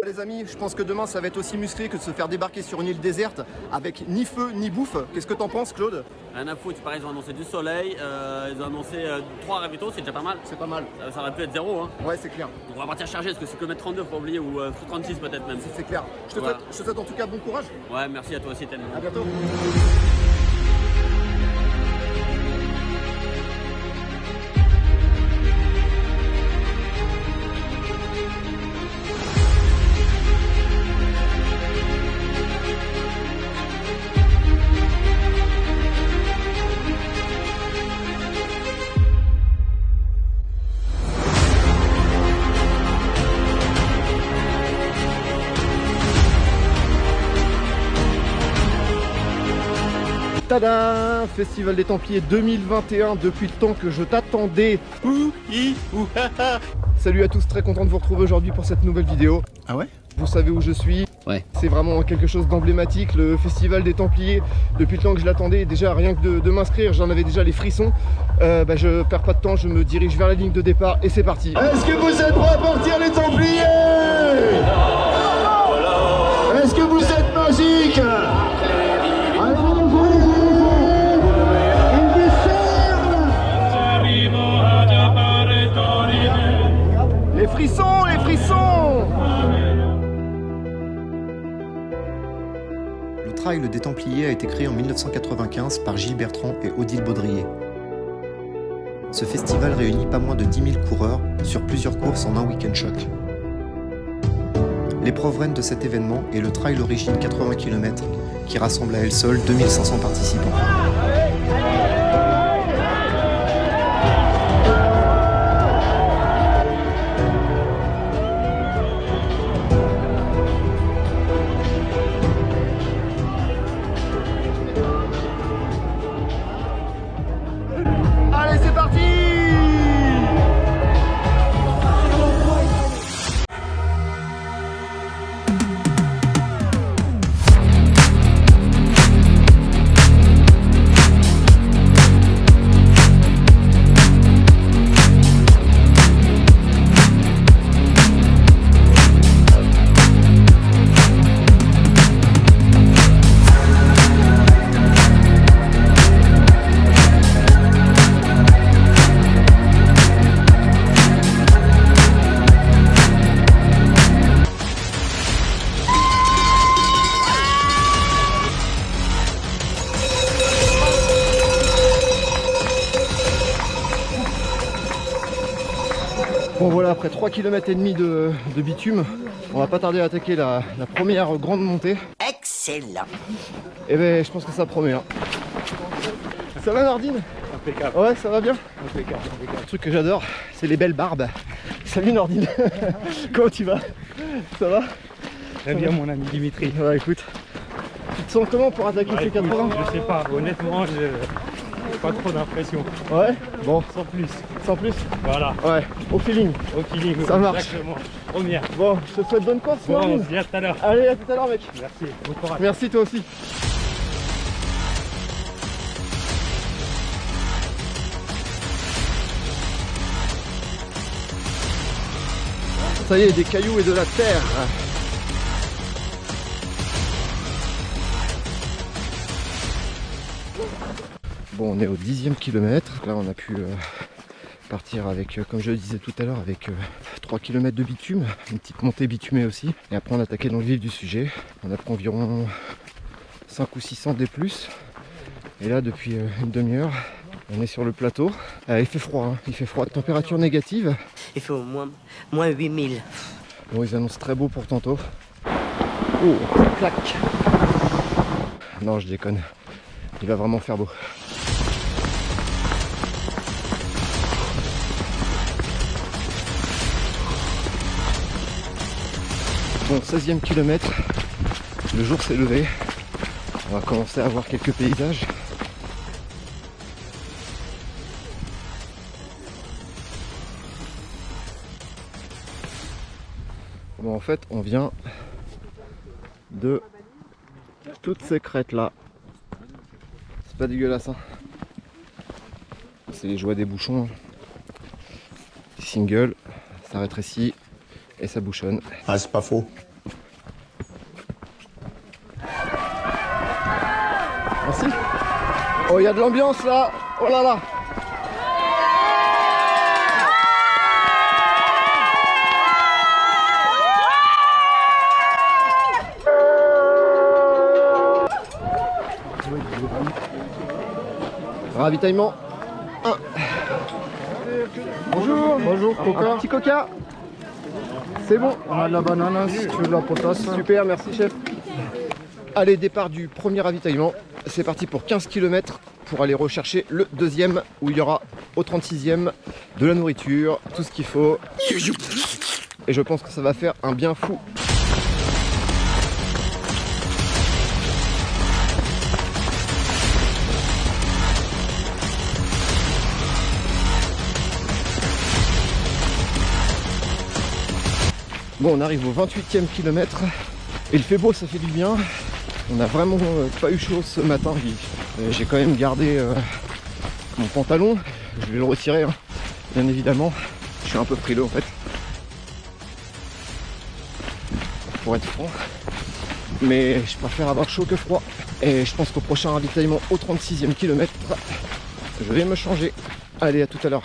Les amis, je pense que demain ça va être aussi musclé que de se faire débarquer sur une île déserte avec ni feu ni bouffe. Qu'est-ce que t'en penses, Claude? Rien à foutre, pareil, ils ont annoncé du soleil, ils ont annoncé 3 ravitaux, c'est déjà pas mal. C'est pas mal. Ça aurait pu être 0, hein. Ouais, c'est clair. Donc on va partir charger, parce que c'est km 32, faut pas oublier, ou 36 peut-être même. C'est clair. Je te souhaite en tout cas bon courage. Ouais, merci à toi aussi, Ten. À bientôt. Tada! Festival des Templiers 2021, depuis le temps que je t'attendais. Salut à tous, très content de vous retrouver aujourd'hui pour cette nouvelle vidéo. Ah ouais? Vous savez où je suis? Ouais. C'est vraiment quelque chose d'emblématique, le Festival des Templiers. Depuis le temps que je l'attendais, déjà rien que de m'inscrire, j'en avais déjà les frissons. Je perds pas de temps, je me dirige vers la ligne de départ et c'est parti. Est-ce que vous êtes prêts à partir les Templiers? Est-ce que vous êtes magiques? Les frissons, les frissons! Le Trail des Templiers a été créé en 1995 par Gilles Bertrand et Odile Baudrier. Ce festival réunit pas moins de 10 000 coureurs sur plusieurs courses en un week-end choc. L'épreuve reine de cet événement est le Trail Origine 80 km qui rassemble à elle seule 2500 participants. Allez, c'est parti! Bon voilà, après 3 km et demi de bitume, on va pas tarder à attaquer la première grande montée. Excellent. Et ben je pense que ça promet. Hein. Ça va Nardine? Impeccable. Ouais, ça va bien? Impeccable. Le truc que j'adore, c'est les belles barbes. Salut Nardine. Comment tu vas? Ça va? Très bien mon ami Dimitri. Ouais, écoute. Tu te sens comment pour attaquer ces 80? Je sais pas, honnêtement, j'ai pas trop d'impression. Ouais? Bon, Sans plus. sans plus? Voilà, Ouais, au feeling. au feeling. Ça marche. Exactement. Première. Bon, je te souhaite bonne course, Bon, on Nardine. se dit à tout à l'heure. Allez, à tout à l'heure mec. Merci, bon courage. Merci toi aussi. Ça y est, des cailloux et de la terre. Bon, on est au 10e kilomètre. Là, on a pu partir avec, comme je le disais tout à l'heure, avec 3 km de bitume, une petite montée bitumée aussi. Et après, on a attaqué dans le vif du sujet. On a pris environ 5 ou 600 D+. Et là, depuis une demi-heure, on est sur le plateau. Il fait froid, hein. Il fait froid. Température négative. Il fait au moins 8000. Bon, ils annoncent très beau pour tantôt. Oh, clac. Non, je déconne. Il va vraiment faire beau. Bon, 16e kilomètre. Le jour s'est levé. On va commencer à voir quelques paysages. Bon, en fait, on vient de toutes ces crêtes là. C'est pas dégueulasse, hein. C'est les joies des bouchons. Hein. Single, ça rétrécit et ça bouchonne. Ah, c'est pas faux. Oh, il y a de l'ambiance là. Oh là là. Ravitaillement 1. Bonjour. Bonjour, Coca. Un petit coca. C'est bon. On a de la banane, si tu veux de la potasse. Super, merci chef. Allez, départ du premier ravitaillement. C'est parti pour 15 km pour aller rechercher le deuxième où il y aura au 36e de la nourriture, tout ce qu'il faut. Et je pense que ça va faire un bien fou. Bon, on arrive au 28e kilomètre et il fait beau, ça fait du bien. On n'a vraiment pas eu chaud ce matin. J'ai quand même gardé mon pantalon. Je vais le retirer, hein, bien évidemment. Je suis un peu frileux en fait. Pour être franc. Mais je préfère avoir chaud que froid. Et je pense qu'au prochain ravitaillement au 36e kilomètre, je vais me changer. Allez, à tout à l'heure.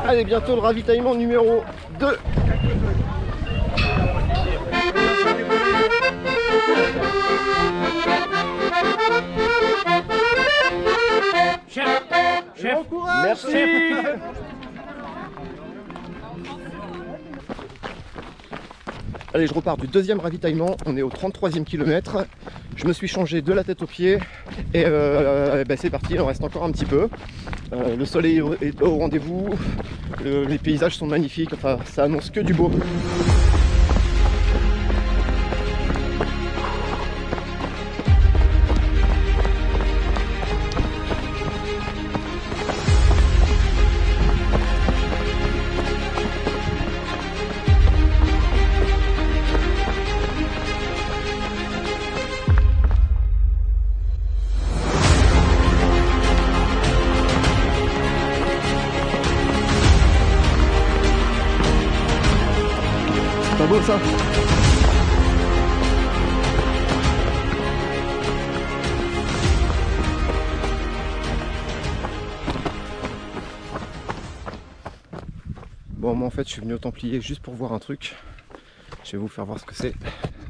Allez, bientôt le ravitaillement numéro 2. Chef. Merci. Allez, je repars du deuxième ravitaillement. On est au 33e kilomètre. Je me suis changé de la tête aux pieds. Et c'est parti, il en reste encore un petit peu. Le soleil est au rendez-vous. Les paysages sont magnifiques. Enfin, ça annonce que du beau. C'est beau ça. Bon, moi en fait je suis venu au Templier juste pour voir un truc. Je vais vous faire voir ce que c'est.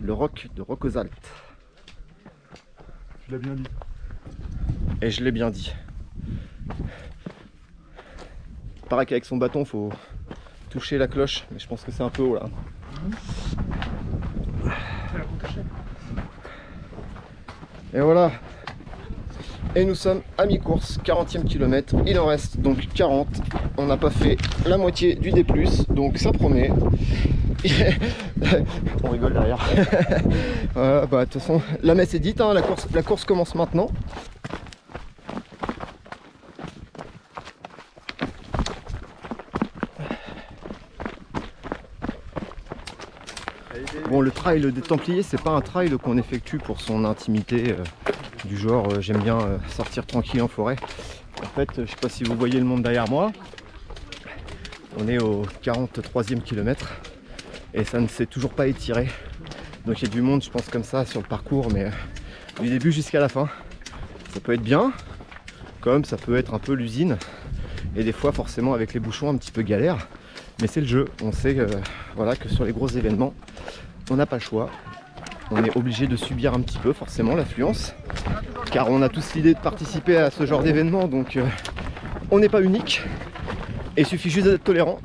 Le roc de Roccozalt. Je l'ai bien dit. Et je l'ai bien dit. Pareil qu'avec son bâton faut toucher la cloche, mais je pense que c'est un peu haut là. Et voilà. Et nous sommes à mi-course, 40e kilomètre. Il en reste donc 40. On n'a pas fait la moitié du D+, donc ça promet. On rigole derrière. Voilà, bah, de toute façon, la messe est dite, hein, la course commence maintenant. Bon, le trail des Templiers, c'est pas un trail qu'on effectue pour son intimité, du genre j'aime bien sortir tranquille en forêt. En fait, je sais pas si vous voyez le monde derrière moi. On est au 43e kilomètre et ça ne s'est toujours pas étiré. Donc il y a du monde, je pense, comme ça sur le parcours, mais du début jusqu'à la fin. Ça peut être bien, comme ça peut être un peu l'usine. Et des fois, forcément, avec les bouchons, un petit peu galère. Mais c'est le jeu. On sait voilà, que sur les gros événements, on n'a pas le choix. On est obligé de subir un petit peu forcément l'affluence, car on a tous l'idée de participer à ce genre d'événement, donc on n'est pas unique. Et il suffit juste d'être tolérant.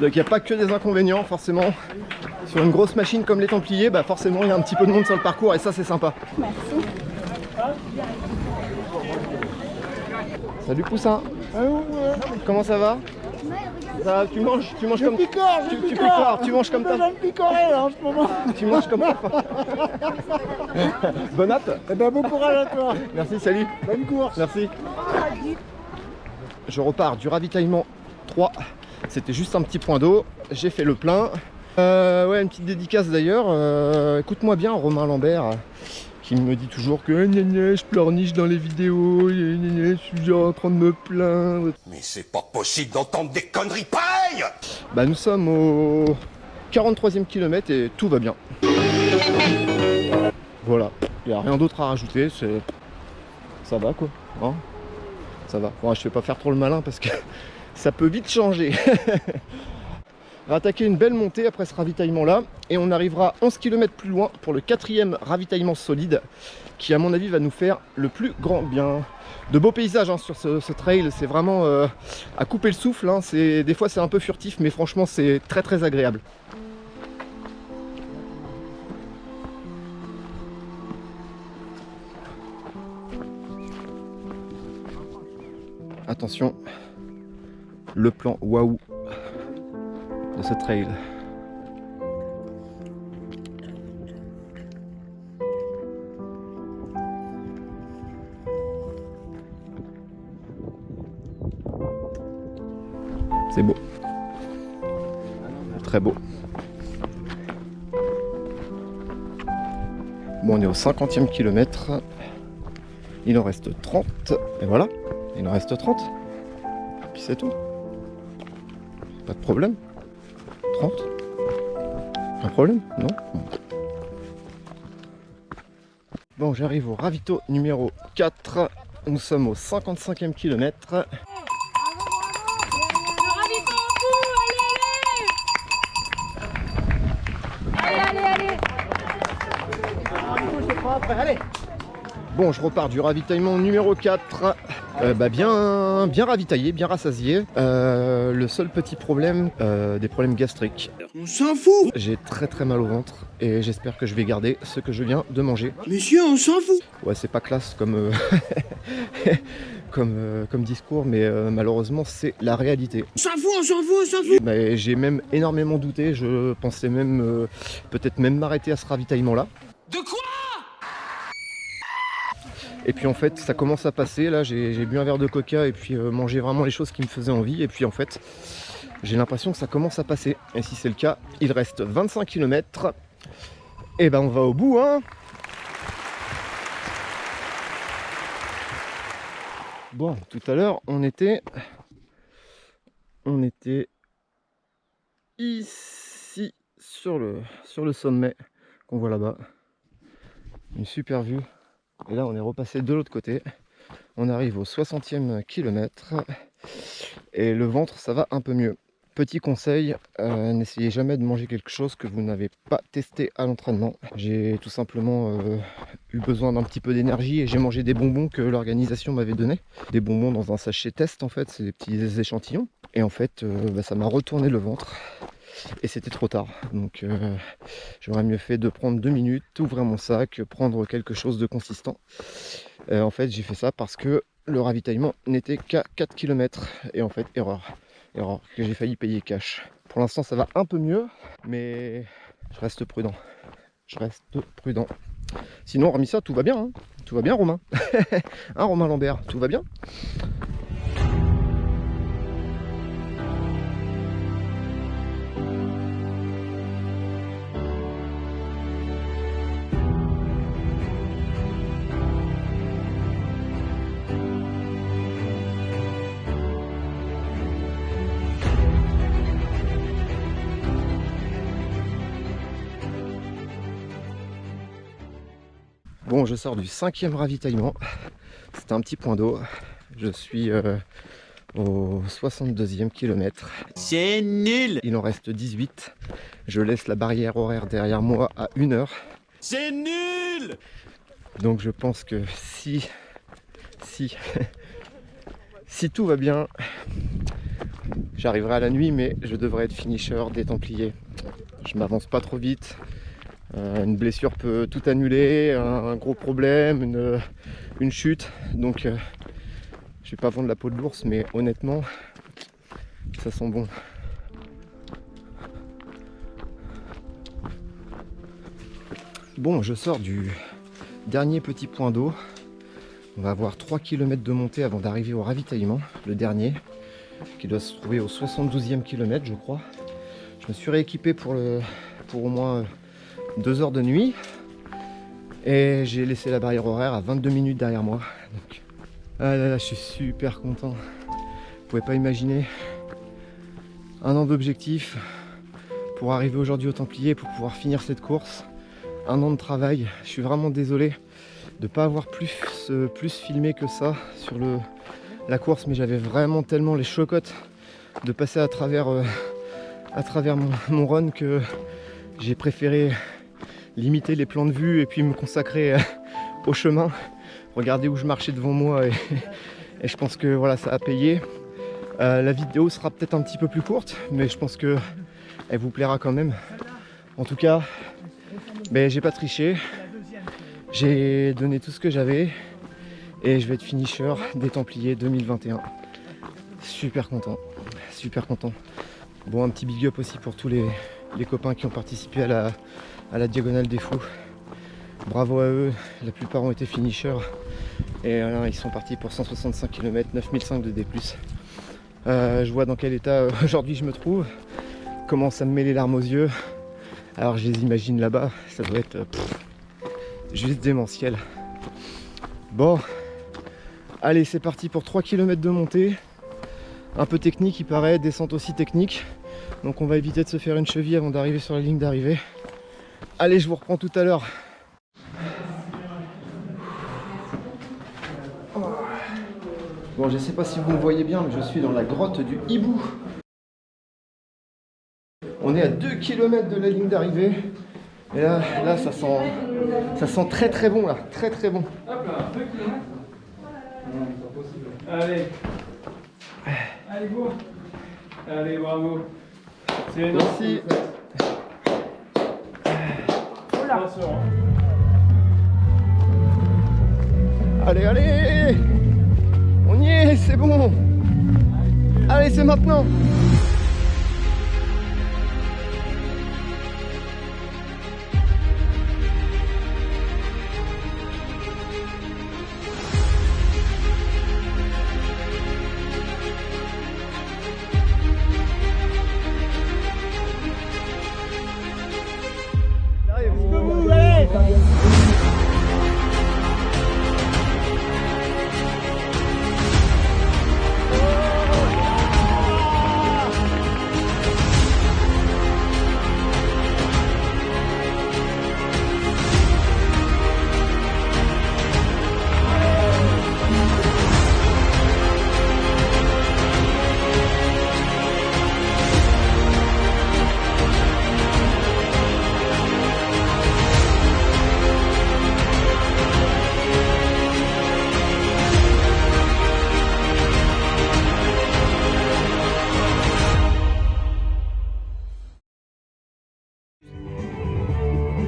Donc il n'y a pas que des inconvénients forcément. Sur une grosse machine comme les Templiers, bah forcément il y a un petit peu de monde sur le parcours et ça c'est sympa. Merci. Salut Poussin. Comment ça va? Ça, tu manges comme picore, tu picores, tu manges comme ta. Je vais me picorer là en ce moment. Tu manges comme ta. Bon app. Eh ben bon courage à toi. Merci, salut. Bonne course. Merci. Je repars du ravitaillement 3. C'était juste un petit point d'eau. J'ai fait le plein. Ouais, une petite dédicace d'ailleurs. Écoute-moi bien, Romain Lambert, qui me dit toujours que je pleurniche dans les vidéos, je suis en train de me plaindre. Mais c'est pas possible d'entendre des conneries pareilles! Bah, nous sommes au 43e kilomètre et tout va bien. Voilà, il n'y a rien d'autre à rajouter, ça va quoi, hein, ça va. Bon, je ne vais pas faire trop le malin parce que ça peut vite changer. On va attaquer une belle montée après ce ravitaillement là et on arrivera 11 km plus loin pour le 4e ravitaillement solide qui à mon avis va nous faire le plus grand bien. De beaux paysages hein, sur ce trail, c'est vraiment à couper le souffle, hein. Des fois c'est un peu furtif mais franchement c'est très très agréable. Attention, le plan waouh de ce trail. C'est beau. Très beau. Bon, on est au 50e kilomètre. Il en reste 30. Et voilà, il en reste 30. Puis c'est tout. Pas de problème. 30. Un problème? Non? Bon, j'arrive au ravito numéro 4. Nous sommes au 55e kilomètre. Bon, je repars du ravitaillement numéro 4. Bien ravitaillé, bien rassasié. Le seul petit problème, des problèmes gastriques. On s'en fout. J'ai très très mal au ventre et j'espère que je vais garder ce que je viens de manger. Monsieur, on s'en fout. Ouais, c'est pas classe comme, comme discours, mais malheureusement c'est la réalité. On s'en fout, on s'en fout, on s'en fout. Mais j'ai même énormément douté, je pensais même peut-être même m'arrêter à ce ravitaillement là. De quoi? Et puis en fait ça commence à passer, là j'ai bu un verre de coca et puis mangé vraiment les choses qui me faisaient envie. Et puis en fait j'ai l'impression que ça commence à passer. Et si c'est le cas, il reste 25 km. Et ben on va au bout hein. Bon, tout à l'heure on était ici sur le sommet qu'on voit là-bas. Une super vue. Et là on est repassé de l'autre côté. On arrive au 60e kilomètre et le ventre ça va un peu mieux. Petit conseil, n'essayez jamais de manger quelque chose que vous n'avez pas testé à l'entraînement. J'ai tout simplement eu besoin d'un petit peu d'énergie et j'ai mangé des bonbons que l'organisation m'avait donné. Des bonbons dans un sachet test en fait, c'est des petits échantillons. Et en fait ça m'a retourné le ventre. Et c'était trop tard, donc j'aurais mieux fait de prendre 2 minutes, ouvrir mon sac, prendre quelque chose de consistant. En fait j'ai fait ça parce que le ravitaillement n'était qu'à 4 km et en fait erreur que j'ai failli payer cash. Pour l'instant ça va un peu mieux, mais je reste prudent. Sinon hormis ça tout va bien, hein. Tout va bien Romain. Hein Romain Lambert, tout va bien. Bon, je sors du 5e ravitaillement. C'est un petit point d'eau. Je suis au 62e kilomètre. C'est nul. Il en reste 18. Je laisse la barrière horaire derrière moi à 1 heure. C'est nul. Donc je pense que si tout va bien, j'arriverai à la nuit, mais je devrais être finisher des Templiers. Je m'avance pas trop vite. Une blessure peut tout annuler, un gros problème, une chute. Donc je vais pas vendre la peau de l'ours, mais honnêtement, ça sent bon. Bon, je sors du dernier petit point d'eau. On va avoir 3 km de montée avant d'arriver au ravitaillement, le dernier. qui doit se trouver au 72e kilomètre, je crois. Je me suis rééquipé pour au moins 2 heures de nuit. Et j'ai laissé la barrière horaire à 22 minutes derrière moi. Donc, ah là là, je suis super content. Vous pouvez pas imaginer un an d'objectifs pour arriver aujourd'hui au Templiers, pour pouvoir finir cette course. Un an de travail. Je suis vraiment désolé de ne pas avoir plus filmé que ça sur la course, mais j'avais vraiment tellement les chocottes de passer à travers mon run que j'ai préféré limiter les plans de vue et puis me consacrer au chemin. Regardez où je marchais devant moi et je pense que voilà, ça a payé. La vidéo sera peut-être un petit peu plus courte, mais je pense que elle vous plaira quand même. En tout cas, j'ai pas triché. J'ai donné tout ce que j'avais et je vais être finisher des Templiers 2021. Super content, super content. Bon, un petit big up aussi pour tous les copains qui ont participé à la Diagonale des Fous. Bravo à eux, la plupart ont été finishers. Et là, ils sont partis pour 165 km, 9005 de D+. Je vois dans quel état aujourd'hui je me trouve. Commence à me mêler les larmes aux yeux. Alors je les imagine là-bas, ça doit être juste démentiel. Bon, allez, c'est parti pour 3 km de montée. Un peu technique il paraît, descente aussi technique. Donc on va éviter de se faire une cheville avant d'arriver sur la ligne d'arrivée. Allez, je vous reprends tout à l'heure. Bon, je sais pas si vous me voyez bien, mais je suis dans la grotte du Hibou. On est à 2 km de la ligne d'arrivée. Et là ça sent très très bon là, très très bon. Hop là, 2 km. Allez. Allez, go. Allez, bravo. C'est énorme. Merci. Attention. Allez, allez. On y est, c'est bon. Allez, c'est maintenant.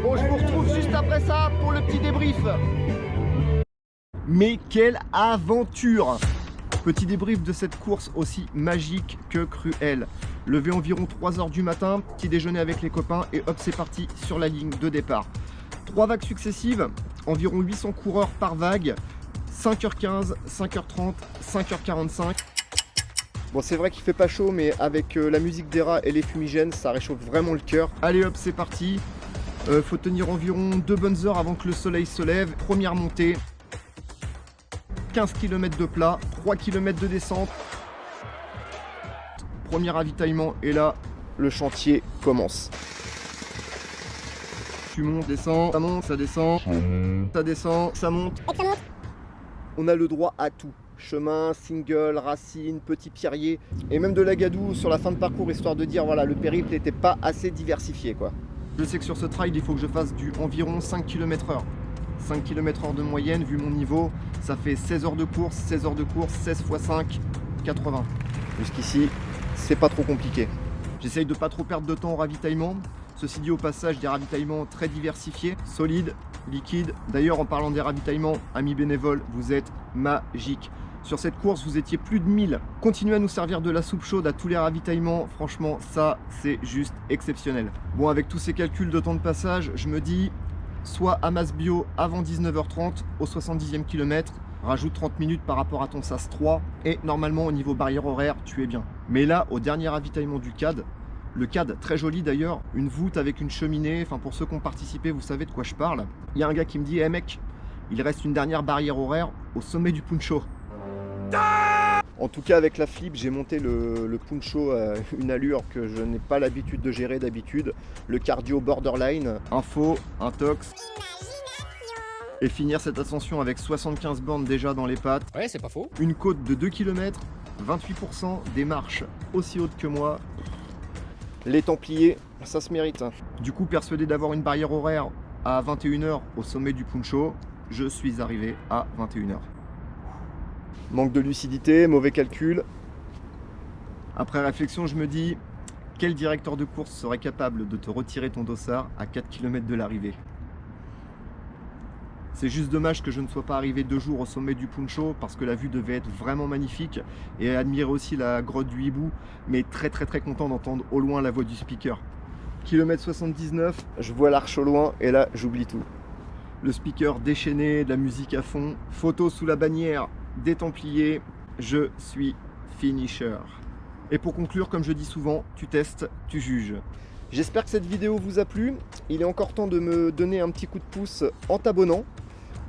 Bon, je vous retrouve juste après ça pour le petit débrief. Mais quelle aventure! Petit débrief de cette course aussi magique que cruelle. Levé environ 3 h du matin, petit déjeuner avec les copains et hop, c'est parti sur la ligne de départ. 3 vagues successives, environ 800 coureurs par vague, 5h15, 5h30, 5h45. Bon, c'est vrai qu'il fait pas chaud, mais avec la musique des rats et les fumigènes, ça réchauffe vraiment le cœur. Allez hop, c'est parti. Faut tenir environ 2 bonnes heures avant que le soleil se lève. Première montée, 15 km de plat, 3 km de descente. Premier ravitaillement et là, le chantier commence. Tu montes, descends, ça monte, ça descend, ça descend, ça monte. On a le droit à tout. Chemin, single, racine, petit pierrier et même de la gadoue sur la fin de parcours, histoire de dire voilà, le périple n'était pas assez diversifié quoi. Je sais que sur ce trail, il faut que je fasse du environ 5 km/h. 5 km/h de moyenne, vu mon niveau, ça fait 16 heures de course, 16 heures de course, 16 x 5, 80. Jusqu'ici, c'est pas trop compliqué. J'essaye de pas trop perdre de temps au ravitaillement. Ceci dit, au passage, des ravitaillements très diversifiés, solides, liquides. D'ailleurs, en parlant des ravitaillements, amis bénévoles, vous êtes magiques. Sur cette course, vous étiez plus de 1000. Continuez à nous servir de la soupe chaude à tous les ravitaillements. Franchement, ça, c'est juste exceptionnel. Bon, avec tous ces calculs de temps de passage, je me dis soit Hamas Bio avant 19h30 au 70e kilomètre, rajoute 30 minutes par rapport à ton SAS 3 et normalement au niveau barrière horaire, tu es bien. Mais là, au dernier ravitaillement du CAD, le CAD, très joli d'ailleurs, une voûte avec une cheminée, enfin pour ceux qui ont participé, vous savez de quoi je parle. Il y a un gars qui me dit, hey mec, il reste une dernière barrière horaire au sommet du Puncho. En tout cas avec la flip, j'ai monté le Puncho à une allure que je n'ai pas l'habitude de gérer d'habitude. Le cardio borderline, info, intox. Et finir cette ascension avec 75 bornes déjà dans les pattes. Ouais, c'est pas faux. Une côte de 2 km, 28%, des marches aussi hautes que moi. Les Templiers, ça se mérite. Du coup, persuadé d'avoir une barrière horaire à 21h au sommet du Puncho, je suis arrivé à 21h. Manque de lucidité, mauvais calcul. Après réflexion, je me dis, quel directeur de course serait capable de te retirer ton dossard à 4 km de l'arrivée? C'est juste dommage que je ne sois pas arrivé 2 jours au sommet du Puncho parce que la vue devait être vraiment magnifique et admirer aussi la grotte du Hibou, mais très content d'entendre au loin la voix du speaker. Kilomètre 79, je vois l'arche au loin et là j'oublie tout. Le speaker déchaîné, de la musique à fond, photo sous la bannière des Templiers, je suis finisher. Et pour conclure, comme je dis souvent, tu testes, tu juges. J'espère que cette vidéo vous a plu. Il est encore temps de me donner un petit coup de pouce en t'abonnant.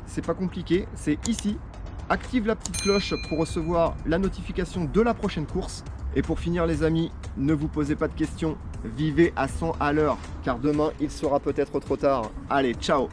C'est pas compliqué, c'est ici. Active la petite cloche pour recevoir la notification de la prochaine course. Et pour finir les amis, ne vous posez pas de questions, vivez à 100 à l'heure, car demain il sera peut-être trop tard. Allez, ciao!